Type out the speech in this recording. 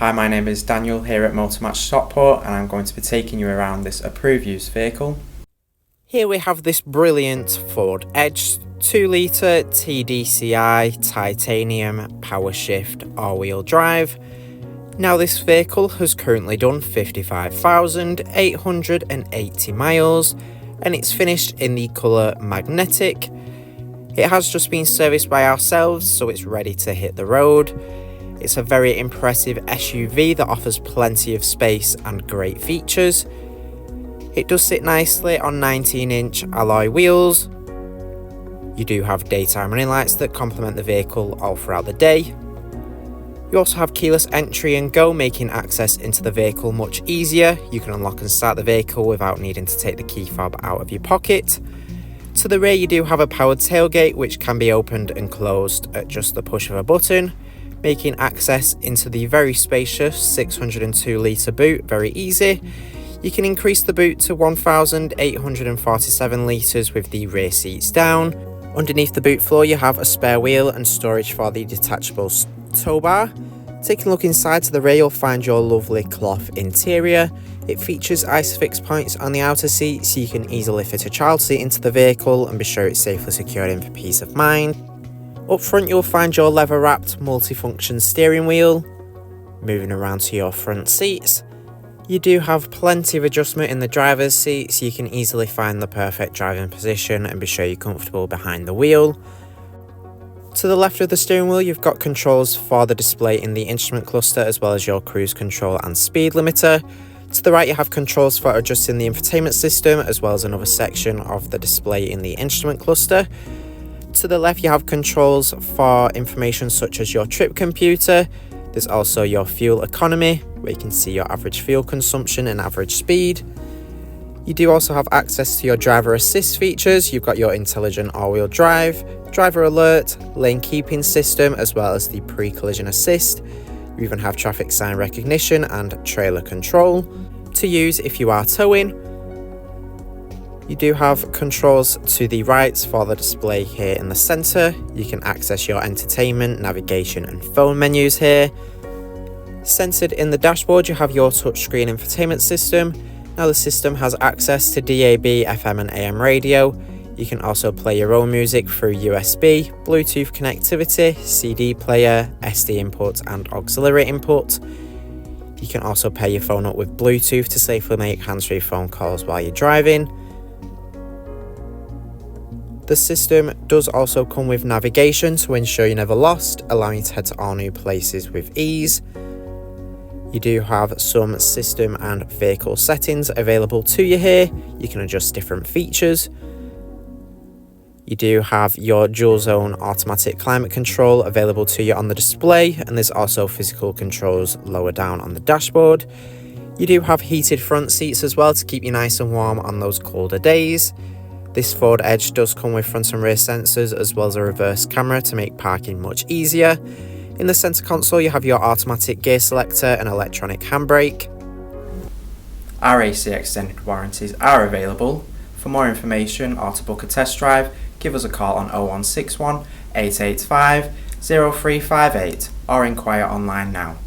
Hi, my name is Daniel here at Motor Match Stockport, and I'm going to be taking you around this approved used vehicle. Here we have this brilliant Ford Edge 2 litre TDCi Titanium Powershift all-wheel drive. Now this vehicle has currently done 55,880 miles and it's finished in the colour magnetic. It has just been serviced by ourselves, so it's ready to hit the road. It's a very impressive SUV that offers plenty of space and great features. It does sit nicely on 19-inch alloy wheels. You do have daytime running lights that complement the vehicle all throughout the day. You also have keyless entry and go, making access into the vehicle much easier. You can unlock and start the vehicle without needing to take the key fob out of your pocket. To the rear you do have a powered tailgate which can be opened and closed at just the push of a button, making access into the very spacious 602 litre boot very easy. You can increase the boot to 1,847 litres with the rear seats down. Underneath the boot floor you have a spare wheel and storage for the detachable tow bar. Taking a look inside to the rear you'll find your lovely cloth interior. It features ISOFIX points on the outer seat so you can easily fit a child seat into the vehicle and be sure it's safely secured in for peace of mind. Up front you'll find your leather wrapped multifunction steering wheel. Moving around to your front seats, you do have plenty of adjustment in the driver's seat so you can easily find the perfect driving position and be sure you're comfortable behind the wheel. To the left of the steering wheel you've got controls for the display in the instrument cluster as well as your cruise control and speed limiter. To the right you have controls for adjusting the infotainment system as well as another section of the display in the instrument cluster. To the left you have controls for information such as your trip computer. There's also your fuel economy where you can see your average fuel consumption and average speed. You do also have access to your driver assist features. You've got your intelligent all-wheel drive, driver alert, lane keeping system as well as the pre-collision assist. You even have traffic sign recognition and trailer control to use if you are towing. You do have controls to the right for the display here in the centre. You can access your entertainment, navigation and phone menus here. Centred in the dashboard you have your touchscreen infotainment system. Now the system has access to DAB, FM and AM radio. You can also play your own music through USB, Bluetooth connectivity, CD player, SD input and auxiliary input. You can also pair your phone up with Bluetooth to safely make hands-free phone calls while you're driving. The system does also come with navigation to ensure you're never lost, allowing you to head to all new places with ease. You do have some system and vehicle settings available to you here. You can adjust different features. You do have your dual zone automatic climate control available to you on the display, and there's also physical controls lower down on the dashboard. You do have heated front seats as well to keep you nice and warm on those colder days. This Ford Edge does come with front and rear sensors as well as a reverse camera to make parking much easier. In the centre console you have your automatic gear selector and electronic handbrake. Our AC extended warranties are available. For more information or to book a test drive, give us a call on 0161 885 0358 or inquire online now.